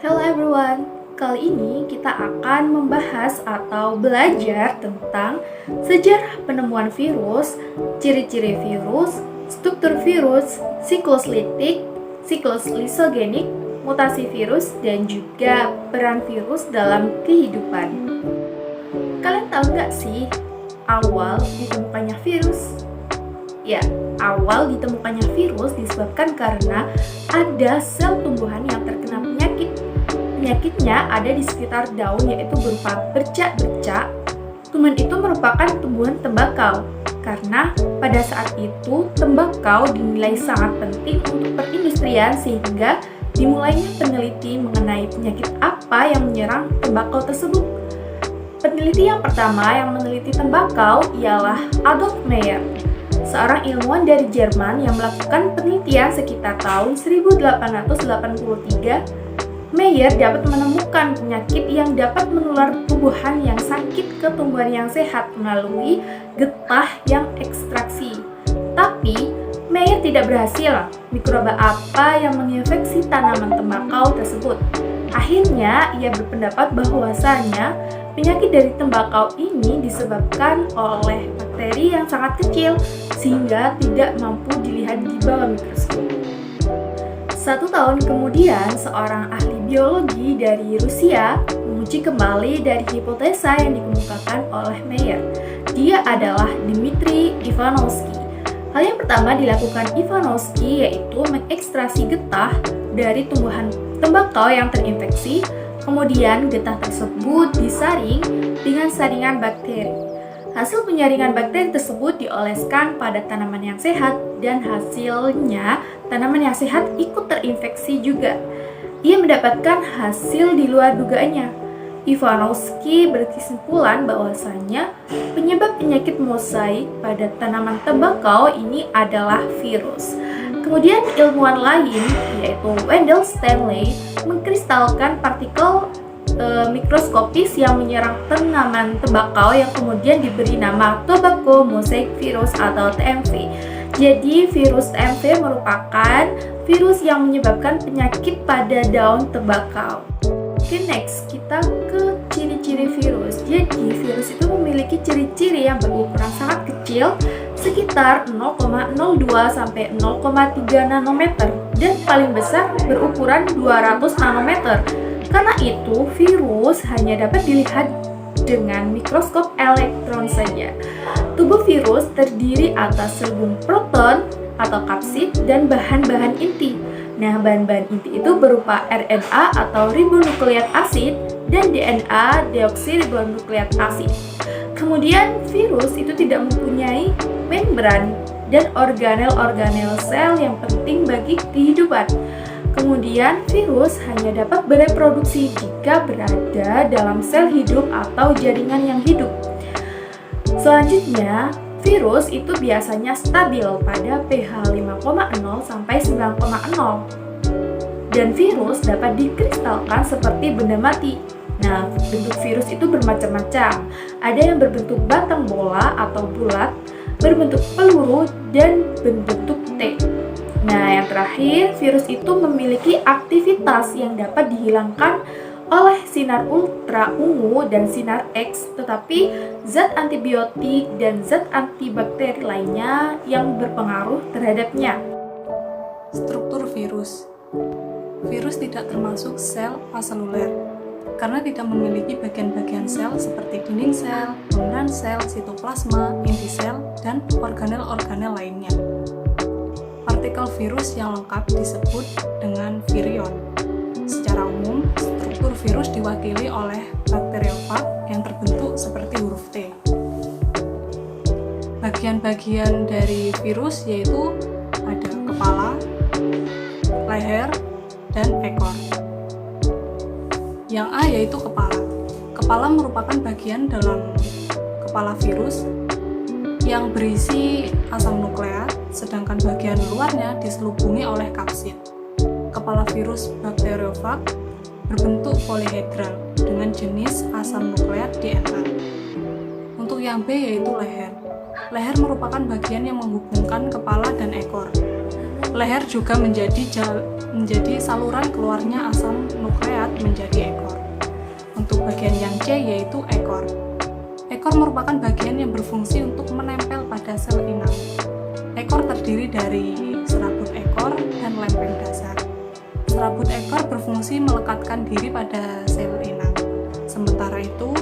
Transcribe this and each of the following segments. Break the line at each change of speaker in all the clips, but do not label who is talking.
Hello everyone, kali ini kita akan membahas atau belajar tentang sejarah penemuan virus, ciri-ciri virus, struktur virus, siklus litik, siklus lisogenik, mutasi virus, dan juga peran virus dalam kehidupan. Kalian tahu nggak sih awal ditemukannya virus? Ya, awal ditemukannya virus disebabkan karena ada sel tumbuhan yang terkena penyakit. Penyakitnya ada di sekitar daun, yaitu berupa bercak-bercak. Tumbuhan itu merupakan tumbuhan tembakau karena pada saat itu tembakau dinilai sangat penting untuk perindustrian, sehingga dimulainya peneliti mengenai penyakit apa yang menyerang tembakau tersebut. Peneliti yang pertama yang meneliti tembakau ialah Adolf Meyer, seorang ilmuwan dari Jerman yang melakukan penelitian sekitar tahun 1883. Meyer dapat menemukan penyakit yang dapat menular tumbuhan yang sakit ke tumbuhan yang sehat melalui getah yang ekstraksi. Tapi, Meyer tidak berhasil mikroba apa yang menginfeksi tanaman tembakau tersebut. Akhirnya, ia berpendapat bahwasanya penyakit dari tembakau ini disebabkan oleh bakteri yang sangat kecil sehingga tidak mampu dilihat di bawah mikroskop. 1 tahun kemudian, seorang ahli biologi dari Rusia menguji kembali dari hipotesa yang dikemukakan oleh Meyer. Dia adalah Dmitri Ivanovsky. Hal yang pertama dilakukan Ivanovsky yaitu mengekstraksi getah dari tumbuhan tembakau yang terinfeksi. Kemudian getah tersebut disaring dengan saringan bakteri. Hasil penyaringan bakteri tersebut dioleskan pada tanaman yang sehat, dan hasilnya tanaman yang sehat ikut terinfeksi juga. Ia mendapatkan hasil di luar dugaannya. Ivanovsky berkesimpulan bahwasanya penyebab penyakit mosaik pada tanaman tembakau ini adalah virus. Kemudian ilmuwan lain yaitu Wendell Stanley mengkristalkan partikel mikroskopis yang menyerang tanaman tembakau yang kemudian diberi nama Tobacco Mosaic Virus atau TMV. Jadi virus TMV merupakan virus yang menyebabkan penyakit pada daun tembakau. Oke, next kita ke ciri-ciri virus. Jadi virus itu memiliki ciri-ciri yang berukuran sangat kecil, sekitar 0,02 sampai 0,3 nanometer, dan paling besar berukuran 200 nanometer. Karena itu, virus hanya dapat dilihat dengan mikroskop elektron saja. Tubuh virus terdiri atas selubung proton atau kapsid dan bahan-bahan inti. Nah, bahan-bahan inti itu berupa RNA atau ribonukleat asid dan DNA deoksiribonukleat asid. Kemudian, virus itu tidak mempunyai membran dan organel-organel sel yang penting bagi kehidupan. Kemudian, virus hanya dapat bereproduksi jika berada dalam sel hidup atau jaringan yang hidup. Selanjutnya, virus itu biasanya stabil pada pH 5,0 sampai 9,0. Dan virus dapat dikristalkan seperti benda mati. Nah, bentuk virus itu bermacam-macam. Ada yang berbentuk batang bola atau bulat, berbentuk peluru, dan berbentuk T. Nah, yang terakhir, virus itu memiliki aktivitas yang dapat dihilangkan oleh sinar ultra ungu dan sinar X, tetapi zat antibiotik dan zat antibakteri lainnya yang berpengaruh terhadapnya.
Struktur virus. Virus tidak termasuk sel aseluler karena tidak memiliki bagian-bagian sel seperti dinding sel, membran sel, sitoplasma, inti sel, dan organel-organel lainnya. Partikel virus yang lengkap disebut dengan virion. Secara umum, struktur virus diwakili oleh bakteriofag yang terbentuk seperti huruf T. Bagian-bagian dari virus yaitu ada kepala, leher, dan ekor. Yang A yaitu kepala. Kepala merupakan bagian dalam kepala virus yang berisi asam nukleat, sedangkan bagian luarnya diselubungi oleh kapsid. Kepala virus bakteriofag berbentuk polihedral dengan jenis asam nukleat DNA. Untuk yang B yaitu leher. Leher merupakan bagian yang menghubungkan kepala dan ekor. Leher juga menjadi saluran keluarnya asam nukleat menjadi ekor. Untuk bagian yang C yaitu ekor. Ekor merupakan bagian yang berfungsi untuk menempel pada sel inang. Ekor terdiri dari serabut ekor dan lempeng dasar. Serabut ekor berfungsi melekatkan diri pada sel inang. Sementara itu,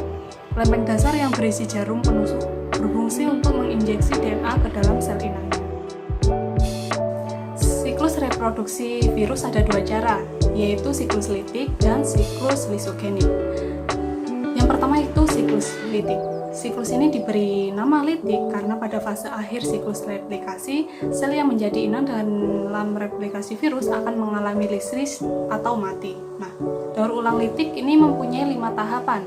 lempeng dasar yang berisi jarum penusuk berfungsi untuk menginjeksi DNA ke dalam sel inangnya. Siklus reproduksi virus ada dua cara, yaitu siklus litik dan siklus lisogenik. Yang pertama itu siklus litik. Siklus ini diberi nama litik karena pada fase akhir siklus replikasi, sel yang menjadi inang dalam replikasi virus akan mengalami lisis atau mati. Nah, daur ulang litik ini mempunyai 5 tahapan.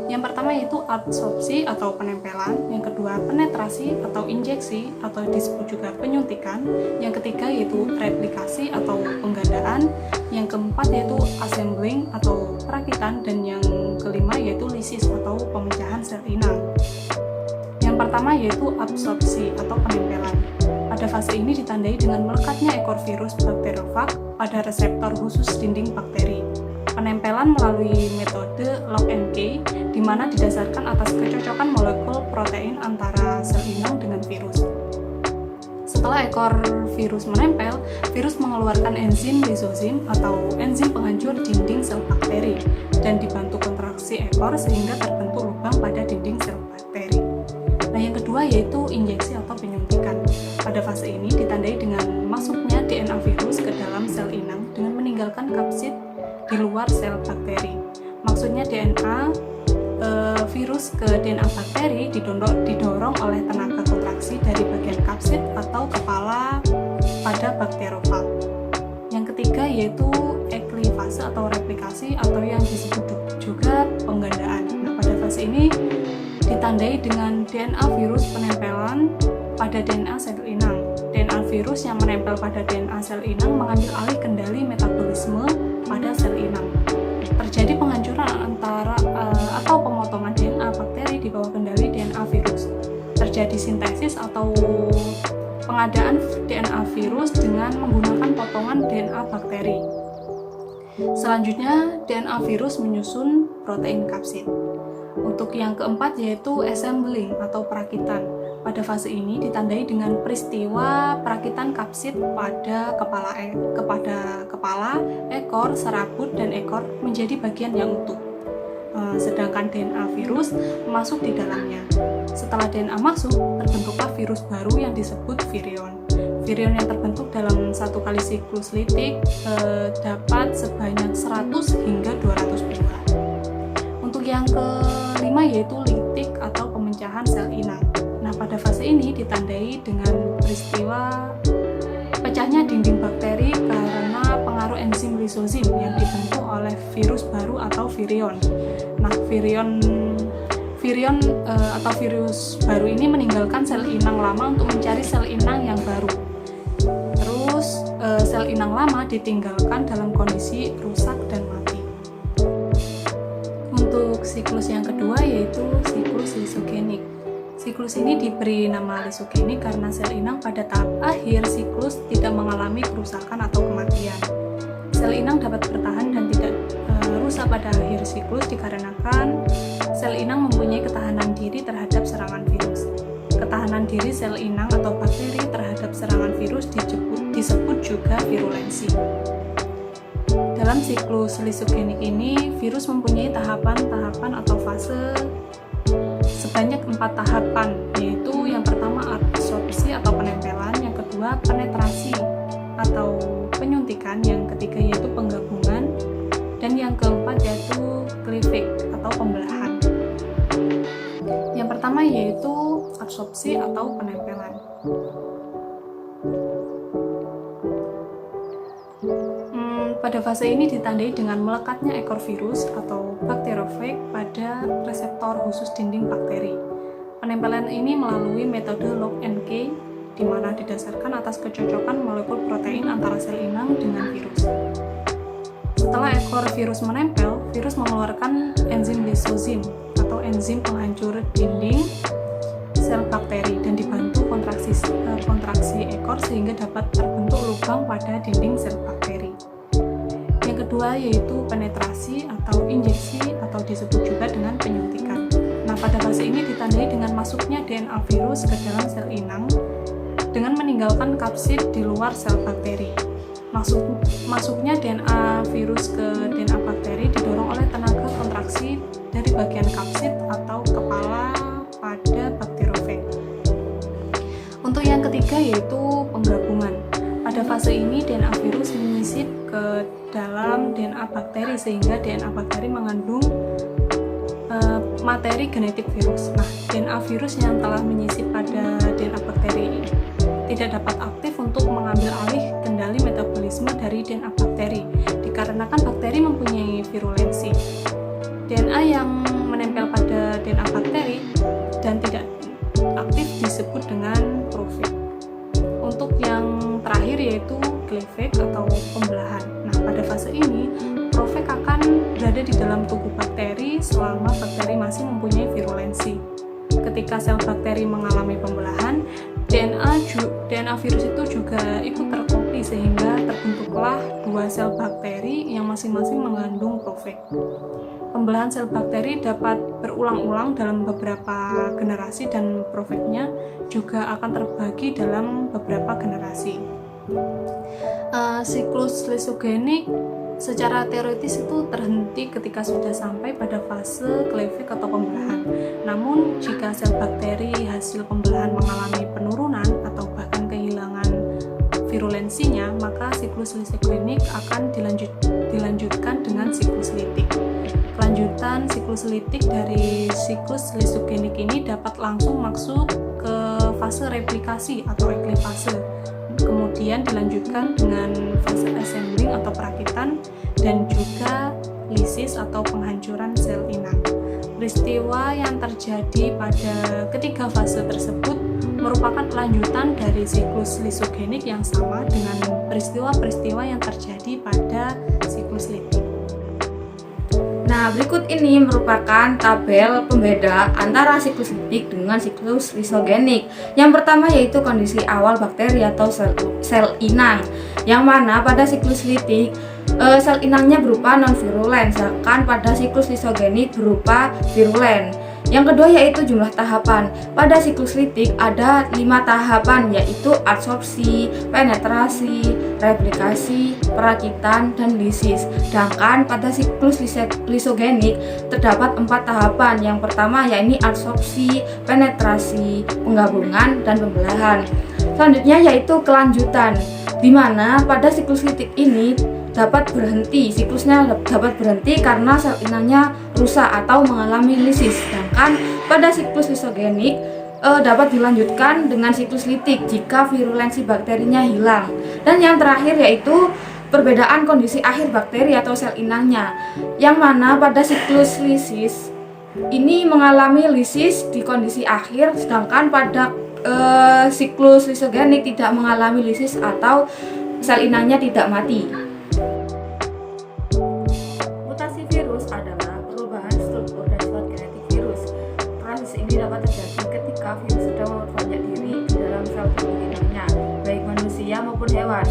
Yang pertama yaitu absorpsi atau penempelan, yang kedua penetrasi atau injeksi atau disebut juga penyuntikan, yang ketiga yaitu replikasi atau penggandaan, yang keempat yaitu assembling atau perakitan, dan yang kelima yaitu lisis atau pemecahan sel inang. Yang pertama yaitu absorpsi atau penempelan. Pada fase ini ditandai dengan melekatnya ekor virus bakteriofag pada reseptor khusus dinding bakteri. Penempelan melalui metode lock and key, di mana didasarkan atas kecocokan molekul protein antara sel inang dengan virus. Setelah ekor virus menempel, virus mengeluarkan enzim lisozim atau enzim penghancur dinding sel bakteri dan dibantu kontraksi ekor sehingga terbentuk lubang pada dinding sel bakteri. Nah, yang kedua yaitu injeksi atau penyuntikan. Pada fase ini ditandai dengan masuknya DNA virus ke dalam sel inang dengan meninggalkan kapsid di luar sel bakteri. Maksudnya DNA virus ke DNA bakteri didorong oleh tenaga kontraksi dari bagian kapsid atau kepala pada bakteriofag. Yang ketiga yaitu eklifase atau replikasi atau yang disebut juga penggandaan. Nah, pada fase ini ditandai dengan DNA virus penempelan pada DNA sel inang. DNA virus yang menempel pada DNA sel inang mengambil alih kendali metabolisme pada sel inang. Terjadi penghancuran atau pemotongan DNA bakteri di bawah kendali DNA virus. Terjadi sintesis atau pengadaan DNA virus dengan menggunakan potongan DNA bakteri. Selanjutnya, DNA virus menyusun protein kapsid. Untuk yang keempat yaitu assembling atau perakitan. Pada fase ini ditandai dengan peristiwa perakitan kapsid pada kepala, ekor, serabut, dan ekor menjadi bagian yang utuh. Sedangkan DNA virus masuk di dalamnya. Setelah DNA masuk, terbentuklah virus baru yang disebut virion. Virion yang terbentuk dalam satu kali siklus litik dapat sebanyak 100 hingga 200 buah. Untuk yang kelima yaitu litik atau pemecahan sel inang. Nah, pada fase ini ditandai dengan peristiwa pecahnya dinding bakteri karena pengaruh enzim lisozim yang dibentuk oleh virus baru atau virion. Nah, virion atau virus baru ini meninggalkan sel inang lama untuk mencari sel inang yang baru. Terus sel inang lama ditinggalkan dalam kondisi rusak dan mati. Untuk siklus yang kedua yaitu siklus lisogenik. Siklus ini diberi nama lisogenik karena sel inang pada tahap akhir siklus tidak mengalami kerusakan atau kematian. Sel inang dapat bertahan dan tidak rusak pada akhir siklus dikarenakan sel inang mempunyai ketahanan diri terhadap serangan virus. Ketahanan diri sel inang atau bakteri terhadap serangan virus disebut juga virulensi. Dalam siklus lisogenik ini, virus mempunyai tahapan-tahapan atau fase sebanyak 4 tahapan, yaitu yang pertama absorpsi atau penempelan, yang kedua penetrasi atau penyuntikan, yang ketiga yaitu penggabungan, dan yang keempat yaitu cleavage atau pembelahan. Yang pertama yaitu absorpsi atau penempelan. Pada fase ini ditandai dengan melekatnya ekor virus atau bakteriofag pada reseptor khusus dinding bakteri. Penempelan ini melalui metode lock and key, di mana didasarkan atas kecocokan molekul protein antara sel inang dengan virus. Setelah ekor virus menempel, virus mengeluarkan enzim lisozim atau enzim penghancur dinding sel bakteri dan dibantu kontraksi ekor kotor sehingga dapat terbentuk lubang pada dinding sel bakteri. Yang kedua yaitu penetrasi atau injeksi atau disebut juga dengan penyuntikan. Nah, pada fase ini ditandai dengan masuknya DNA virus ke dalam sel inang dengan meninggalkan kapsid di luar sel bakteri. Masuknya DNA virus ke DNA bakteri didorong oleh tenaga kontraksi dari bagian kapsid atau kepala pada bakterofag. Untuk yang ketiga yaitu penggabungan. Pada fase ini DNA virus menyisip ke dalam DNA bakteri sehingga DNA bakteri mengandung materi genetik virus. Nah, DNA virus yang telah menyisip pada DNA bakteri tidak dapat aktif untuk mengambil alih kendali metabolisme dari DNA bakteri dikarenakan bakteri mempunyai virulensi. DNA yang menempel pada DNA bakteri dan tidak aktif disebut dengan profag. Untuk yang terakhir yaitu cleavage atau pembelahan. Nah, pada fase ini profag akan berada di dalam tubuh bakteri selama bakteri masih mempunyai virulensi. Ketika sel bakteri mengalami pembelahan, DNA virus itu juga ikut terkopi sehingga terbentuklah dua sel bakteri yang masing-masing mengandung profag. Pembelahan sel bakteri dapat berulang-ulang dalam beberapa generasi dan profagnya juga akan terbagi dalam beberapa generasi. Siklus lisogenik secara teoritis itu terhenti ketika sudah sampai pada fase cleavage atau pembelahan. Namun, jika sel bakteri hasil pembelahan mengalami penurunan atau bahkan kehilangan virulensinya, maka siklus lisogenik akan dilanjutkan dengan siklus litik. Kelanjutan siklus litik dari siklus lisogenik ini dapat langsung masuk ke fase replikasi atau eklipase. Kemudian dilanjutkan dengan fase assembling atau perakitan dan juga lisis atau penghancuran sel inang. Peristiwa yang terjadi pada ketiga fase tersebut merupakan lanjutan dari siklus lisogenik yang sama dengan peristiwa-peristiwa yang terjadi pada siklus litik.
Nah, berikut ini merupakan tabel pembeda antara siklus litik dengan siklus lisogenik. Yang pertama yaitu kondisi awal bakteri atau sel inang, yang mana pada siklus litik sel inangnya berupa non-virulen, sedangkan pada siklus lisogenik berupa virulen. Yang kedua yaitu jumlah tahapan. Pada siklus litik ada 5 tahapan, yaitu adsorpsi, penetrasi, replikasi, perakitan, dan lisis. Sedangkan pada siklus lisogenik terdapat 4 tahapan. Yang pertama yaitu adsorpsi, penetrasi, penggabungan, dan pembelahan. Selanjutnya yaitu kelanjutan, di mana pada siklus litik ini siklusnya dapat berhenti karena sel inangnya rusak atau mengalami lisis. Sedangkan pada siklus lisogenik dapat dilanjutkan dengan siklus litik jika virulensi bakterinya hilang. Dan yang terakhir yaitu perbedaan kondisi akhir bakteri atau sel inangnya, yang mana pada siklus lisis ini mengalami lisis di kondisi akhir, sedangkan pada siklus lisogenik tidak mengalami lisis atau sel inangnya tidak mati. Mutasi virus adalah perubahan struktur dan sifat genetik virus. Proses ini dapat terjadi ketika virus sedang memperbanyak diri di dalam sel tubuh inangnya, baik manusia maupun hewan.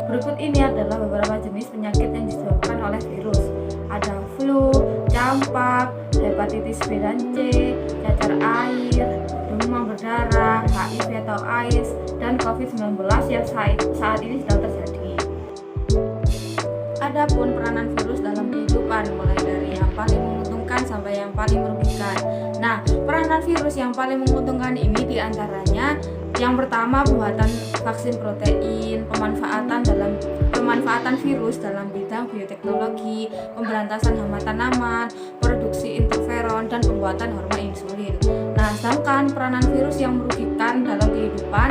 Berikut ini adalah beberapa jenis penyakit yang disebabkan oleh virus. Ada flu, campak, hepatitis B dan C, cacar air, demam berdarah, HIV atau AIDS, dan COVID-19 yang saat ini sedang terjadi. Adapun peranan virus dalam kehidupan, mulai dari yang paling menguntungkan sampai yang paling merugikan. Nah, peranan virus yang paling menguntungkan ini diantaranya yang pertama pembuatan vaksin protein, pemanfaatan virus dalam bidang bioteknologi, pemberantasan hama tanaman, produksi interferon, dan pembuatan hormon insulin. Nah, sedangkan peranan virus yang merugikan dalam kehidupan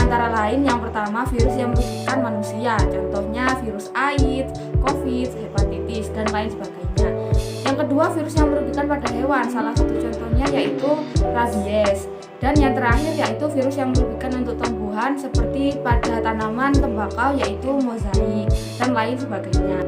antara lain yang pertama virus yang merugikan manusia, contohnya virus AIDS, COVID, hepatitis, dan lain sebagainya. Yang kedua virus yang merugikan pada hewan, salah satu contohnya yaitu rabies. Dan yang terakhir yaitu virus yang merugikan untuk tumbuhan seperti pada tanaman tembakau yaitu mozaik dan lain sebagainya.